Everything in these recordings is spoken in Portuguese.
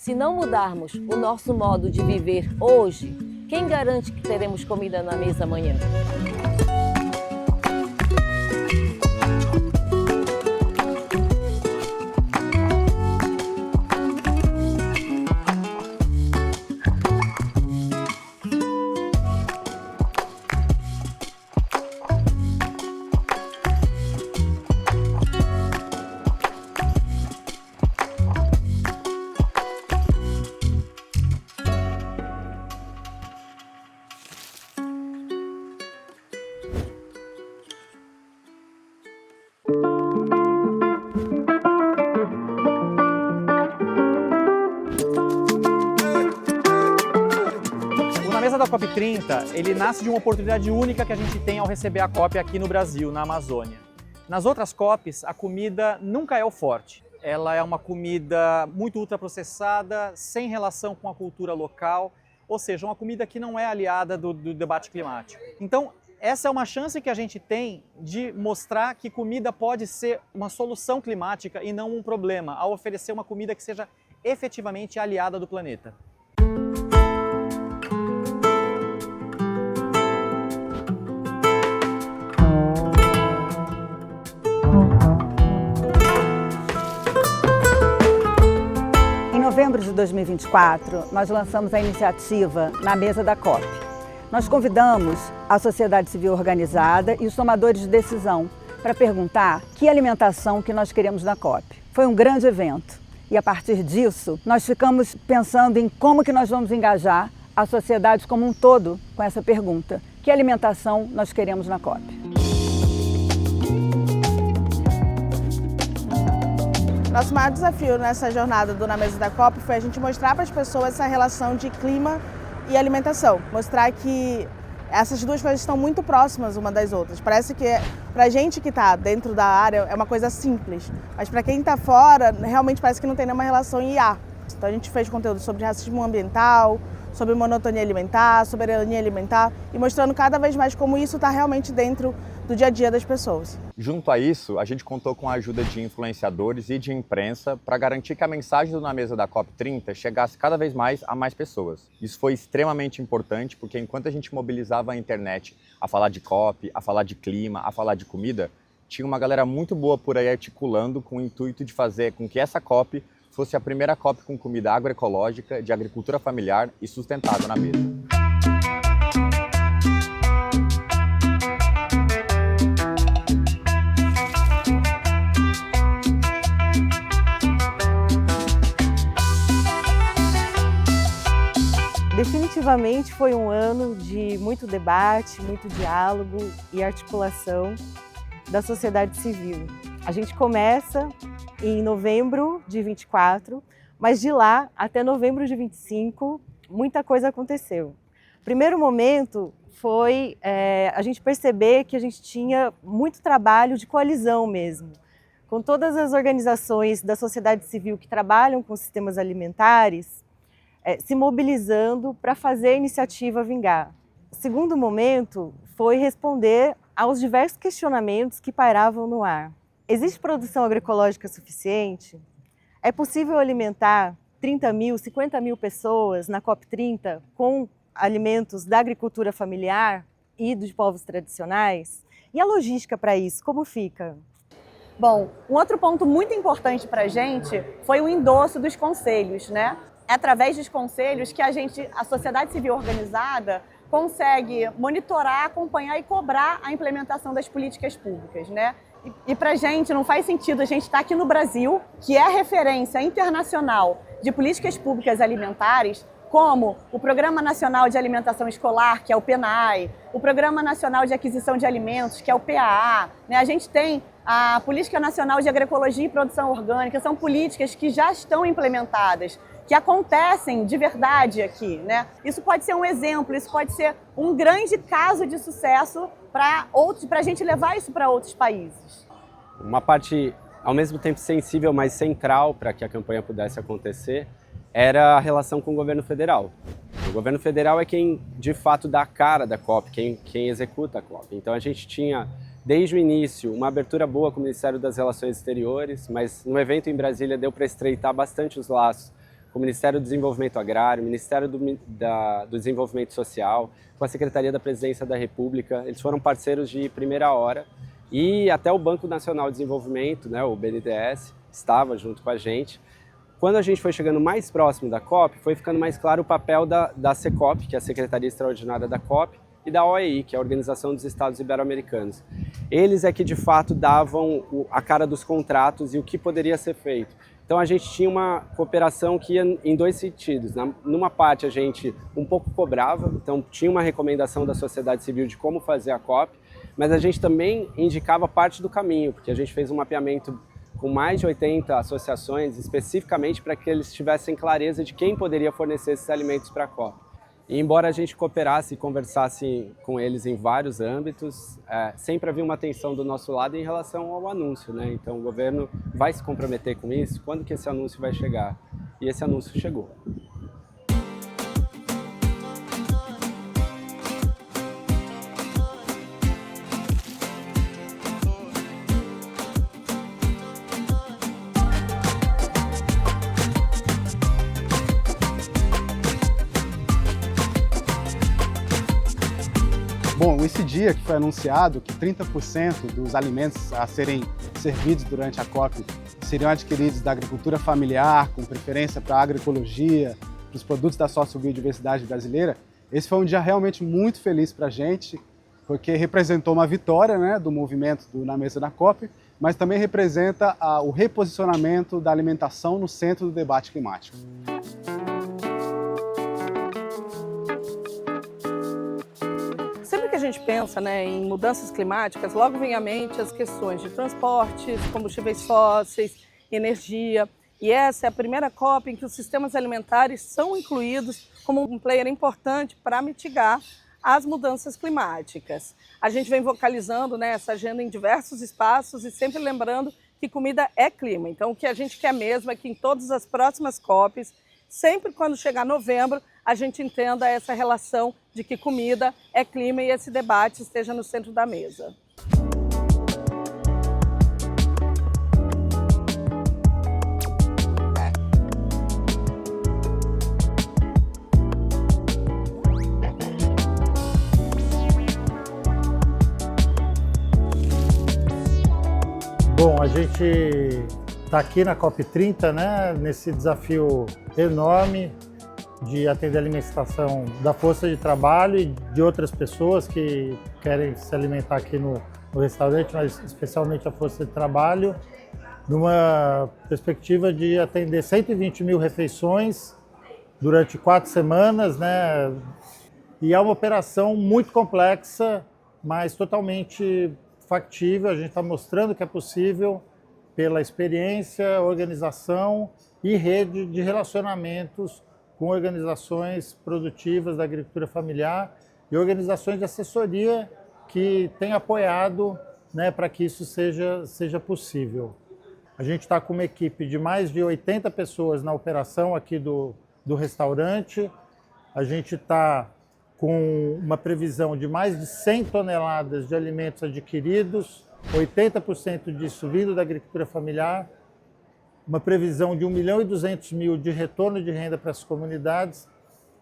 Se não mudarmos o nosso modo de viver hoje, quem garante que teremos comida na mesa amanhã? Na mesa da COP30, ele nasce de uma oportunidade única que a gente tem ao receber a COP aqui no Brasil, na Amazônia. Nas outras COPs, a comida nunca é o forte. Ela é uma comida muito ultraprocessada, sem relação com a cultura local, ou seja, uma comida que não é aliada do debate climático. Então, essa é uma chance que a gente tem de mostrar que comida pode ser uma solução climática e não um problema, ao oferecer uma comida que seja efetivamente aliada do planeta. Em novembro de 2024, nós lançamos a iniciativa Na Mesa da COP. Nós convidamos a sociedade civil organizada e os tomadores de decisão para perguntar que alimentação que nós queremos na COP. Foi um grande evento e, a partir disso, nós ficamos pensando em como que nós vamos engajar a sociedade como um todo com essa pergunta. Que alimentação nós queremos na COP? Nosso maior desafio nessa jornada do Na Mesa da COP foi a gente mostrar para as pessoas essa relação de clima e alimentação. Mostrar que essas duas coisas estão muito próximas uma das outras. Parece que para a gente que está dentro da área é uma coisa simples, mas para quem está fora realmente parece que não tem nenhuma relação e há. Então a gente fez conteúdo sobre racismo ambiental, sobre monotonia alimentar, soberania alimentar e mostrando cada vez mais como isso está realmente dentro do dia a dia das pessoas. Junto a isso, a gente contou com a ajuda de influenciadores e de imprensa para garantir que a mensagem do Na Mesa da COP30 chegasse cada vez mais a mais pessoas. Isso foi extremamente importante porque enquanto a gente mobilizava a internet a falar de COP, a falar de clima, a falar de comida, tinha uma galera muito boa por aí articulando com o intuito de fazer com que essa COP fosse a primeira COP com comida agroecológica, de agricultura familiar e sustentável na mesa. Definitivamente foi um ano de muito debate, muito diálogo e articulação da sociedade civil. A gente começa em novembro de 24, mas de lá até novembro de 25, muita coisa aconteceu. O primeiro momento foi a gente perceber que a gente tinha muito trabalho de coalizão mesmo, com todas as organizações da sociedade civil que trabalham com sistemas alimentares, se mobilizando para fazer a iniciativa vingar. O segundo momento foi responder aos diversos questionamentos que pairavam no ar. Existe produção agroecológica suficiente? É possível alimentar 30 mil, 50 mil pessoas na COP30 com alimentos da agricultura familiar e dos povos tradicionais? E a logística para isso, como fica? Bom, um outro ponto muito importante para a gente foi o endosso dos conselhos, né? É através dos conselhos que a sociedade civil organizada, consegue monitorar, acompanhar e cobrar a implementação das políticas públicas, né? E para a gente não faz sentido a gente estar aqui no Brasil, que é referência internacional de políticas públicas alimentares, como o Programa Nacional de Alimentação Escolar, que é o PNAE, o Programa Nacional de Aquisição de Alimentos, que é o PAA, né? A gente tem a Política Nacional de Agroecologia e Produção Orgânica, são políticas que já estão implementadas, que acontecem de verdade aqui, né? Isso pode ser um exemplo, isso pode ser um grande caso de sucesso para a gente levar isso para outros países. Uma parte, ao mesmo tempo sensível, mas central para que a campanha pudesse acontecer, era a relação com o governo federal. O governo federal é quem, de fato, dá a cara da COP, quem executa a COP. Então a gente tinha, desde o início, uma abertura boa com o Ministério das Relações Exteriores, mas no evento em Brasília deu para estreitar bastante os laços com o Ministério do Desenvolvimento Agrário, Ministério do Desenvolvimento Social, com a Secretaria da Presidência da República. Eles foram parceiros de primeira hora e até o Banco Nacional de Desenvolvimento, né, o BNDES, estava junto com a gente. Quando a gente foi chegando mais próximo da COP, foi ficando mais claro o papel da CECOP, que é a Secretaria Extraordinária da COP, e da OEI, que é a Organização dos Estados Ibero-Americanos. Eles é que, de fato, davam a cara dos contratos e o que poderia ser feito. Então, a gente tinha uma cooperação que ia em dois sentidos. Numa parte, a gente um pouco cobrava, então tinha uma recomendação da sociedade civil de como fazer a COP, mas a gente também indicava parte do caminho, porque a gente fez um mapeamento com mais de 80 associações, especificamente para que eles tivessem clareza de quem poderia fornecer esses alimentos para a COP. E embora a gente cooperasse e conversasse com eles em vários âmbitos, sempre havia uma atenção do nosso lado em relação ao anúncio, né? Então o governo vai se comprometer com isso? Quando que esse anúncio vai chegar? E esse anúncio chegou. Bom, esse dia que foi anunciado que 30% dos alimentos a serem servidos durante a COP seriam adquiridos da agricultura familiar, com preferência para a agroecologia, para os produtos da sociobiodiversidade brasileira, esse foi um dia realmente muito feliz para a gente, porque representou uma vitória, né, do movimento Na Mesa da COP, mas também representa o reposicionamento da alimentação no centro do debate climático. Sempre que a gente pensa, né, em mudanças climáticas, logo vem à mente as questões de transportes, combustíveis fósseis, energia. E essa é a primeira COP em que os sistemas alimentares são incluídos como um player importante para mitigar as mudanças climáticas. A gente vem vocalizando, né, essa agenda em diversos espaços e sempre lembrando que comida é clima. Então, o que a gente quer mesmo é que em todas as próximas COPs, sempre quando chegar novembro, a gente entenda essa relação de que comida é clima e esse debate esteja no centro da mesa. Bom, a gente está aqui na COP30, né, nesse desafio enorme de atender a alimentação da força de trabalho e de outras pessoas que querem se alimentar aqui no restaurante, mas especialmente a força de trabalho, numa perspectiva de atender 120 mil refeições durante 4 semanas, né? E é uma operação muito complexa, mas totalmente factível. A gente está mostrando que é possível pela experiência, organização e rede de relacionamentos com organizações produtivas da agricultura familiar e organizações de assessoria que têm apoiado, né, para que isso seja possível. A gente está com uma equipe de mais de 80 pessoas na operação aqui do restaurante. A gente está com uma previsão de mais de 100 toneladas de alimentos adquiridos, 80% disso vindo da agricultura familiar, uma previsão de 1.200.000 de retorno de renda para as comunidades,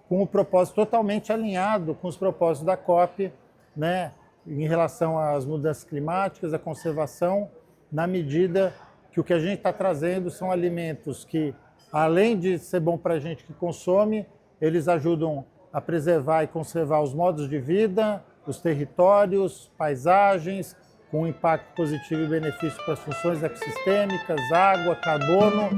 com um propósito totalmente alinhado com os propósitos da COP, né, em relação às mudanças climáticas, à conservação, na medida que o que a gente está trazendo são alimentos que, além de ser bom para a gente que consome, eles ajudam a preservar e conservar os modos de vida, os territórios, paisagens, com um impacto positivo e benefício para as funções ecossistêmicas, água, carbono.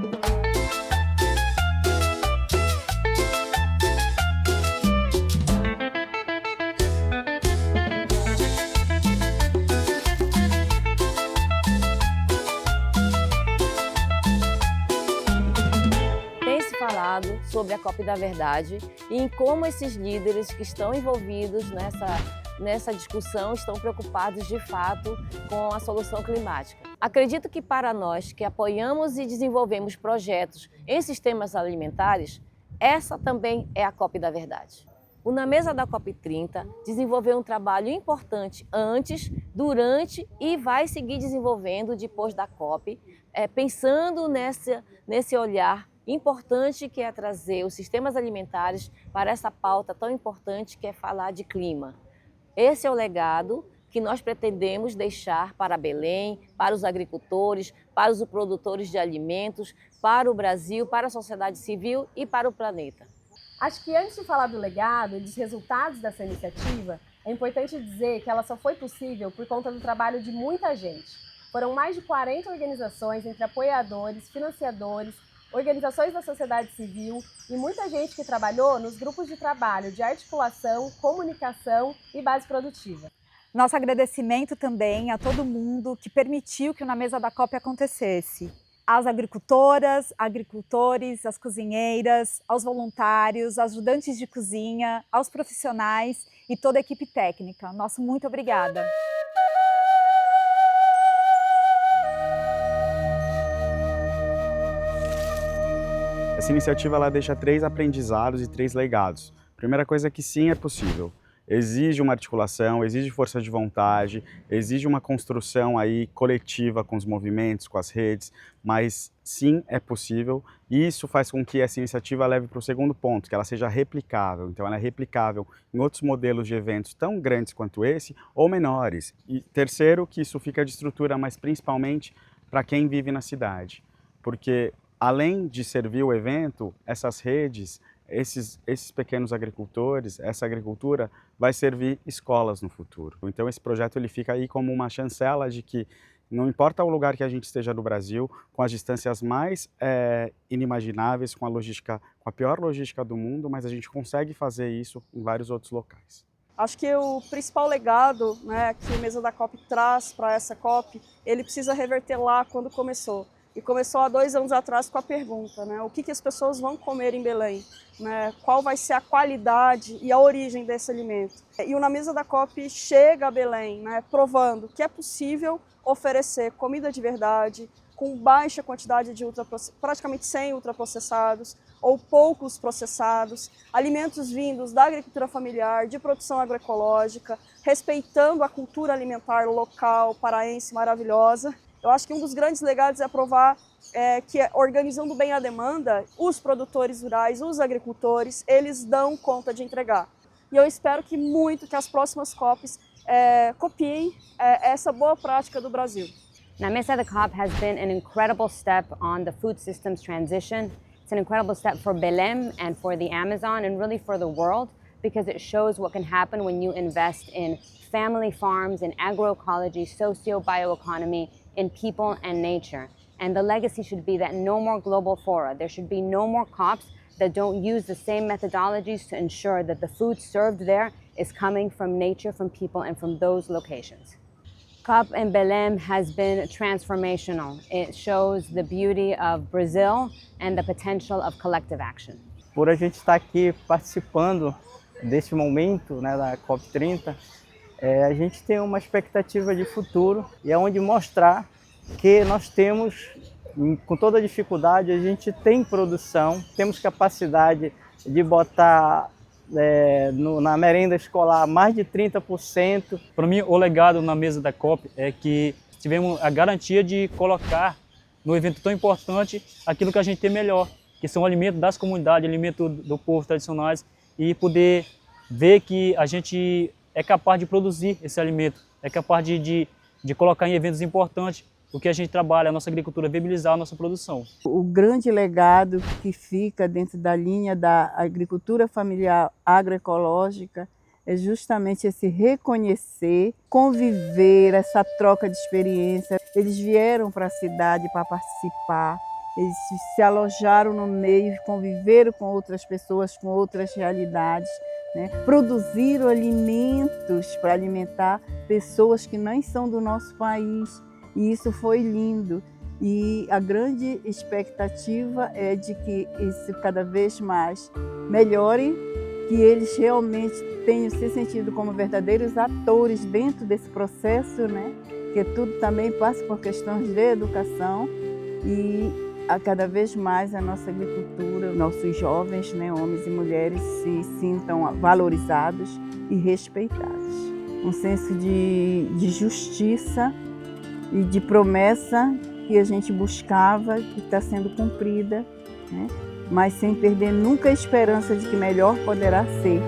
Tem se falado sobre a COP da Verdade e em como esses líderes que estão envolvidos nessa discussão estão preocupados de fato com a solução climática. Acredito que para nós que apoiamos e desenvolvemos projetos em sistemas alimentares, essa também é a COP da Verdade. O Na Mesa da COP30 desenvolveu um trabalho importante antes, durante e vai seguir desenvolvendo depois da COP, pensando nesse olhar importante que é trazer os sistemas alimentares para essa pauta tão importante que é falar de clima. Esse é o legado que nós pretendemos deixar para Belém, para os agricultores, para os produtores de alimentos, para o Brasil, para a sociedade civil e para o planeta. Acho que antes de falar do legado e dos resultados dessa iniciativa, é importante dizer que ela só foi possível por conta do trabalho de muita gente. Foram mais de 40 organizações entre apoiadores, financiadores, organizações da sociedade civil e muita gente que trabalhou nos grupos de trabalho de articulação, comunicação e base produtiva. Nosso agradecimento também a todo mundo que permitiu que o Na Mesa da COP acontecesse. Às agricultoras, agricultores, às cozinheiras, aos voluntários, ajudantes de cozinha, aos profissionais e toda a equipe técnica. Nosso muito obrigada. Essa iniciativa ela deixa 3 aprendizados e 3 legados. Primeira coisa é que sim, é possível. Exige uma articulação, exige força de vontade, exige uma construção aí coletiva com os movimentos, com as redes, mas sim, é possível e isso faz com que essa iniciativa leve para o segundo ponto, que ela seja replicável. Então ela é replicável em outros modelos de eventos tão grandes quanto esse ou menores. E terceiro, que isso fica de estrutura, mas principalmente para quem vive na cidade, porque além de servir o evento, essas redes, esses pequenos agricultores, essa agricultura vai servir escolas no futuro. Então esse projeto ele fica aí como uma chancela de que não importa o lugar que a gente esteja no Brasil, com as distâncias mais inimagináveis, com a pior logística do mundo, mas a gente consegue fazer isso em vários outros locais. Acho que o principal legado, né, que a Mesa da COP traz para essa COP, ele precisa reverter lá quando começou. E começou há 2 anos atrás com a pergunta, né, o que as pessoas vão comer em Belém? Né, qual vai ser a qualidade e a origem desse alimento? E o Na Mesa da COP chega a Belém, né, provando que é possível oferecer comida de verdade, com baixa quantidade de praticamente sem ultraprocessados ou poucos processados, alimentos vindos da agricultura familiar, de produção agroecológica, respeitando a cultura alimentar local, paraense, maravilhosa. Eu acho que um dos grandes legados é provar que, organizando bem a demanda, os produtores rurais, os agricultores, eles dão conta de entregar. E eu espero que as próximas COPs copiem essa boa prática do Brasil. Na Mesa da COP has been an incredible step on the food systems transition. It's an incredible step for Belém and for the Amazon and really for the world, because it shows what can happen when you invest in family farms, in agroecology, socio-bioeconomy, in people and nature. And the legacy should be that no more global fora. There should be no more COPs that don't use the same methodologies to ensure that the food served there is coming from nature, from people, and from those locations. COP in Belém has been transformational. It shows the beauty of Brazil and the potential of collective action. Por a gente estar aqui participando desse momento, né, da COP30, a gente tem uma expectativa de futuro e é onde mostrar que nós temos, com toda dificuldade, a gente tem produção, temos capacidade de botar na merenda escolar mais de 30%. Para mim, o legado na Mesa da COP é que tivemos a garantia de colocar no evento tão importante aquilo que a gente tem melhor, que são alimentos das comunidades, alimentos do povo tradicionais, e poder ver que a gente é capaz de produzir esse alimento, é capaz de colocar em eventos importantes o que a gente trabalha, a nossa agricultura, viabilizar a nossa produção. O grande legado que fica dentro da linha da agricultura familiar agroecológica é justamente esse reconhecer, conviver, essa troca de experiência. Eles vieram para a cidade para participar, eles se alojaram no meio, conviveram com outras pessoas, com outras realidades, né? Produziram alimentos para alimentar pessoas que não são do nosso país. E isso foi lindo. E a grande expectativa é de que isso cada vez mais melhore, que eles realmente tenham se sentido como verdadeiros atores dentro desse processo, né? Que tudo também passa por questões de educação e a cada vez mais a nossa agricultura, nossos jovens, né, homens e mulheres, se sintam valorizados e respeitados. Um senso de justiça e de promessa que a gente buscava, que está sendo cumprida né? Mas sem perder nunca a esperança de que melhor poderá ser.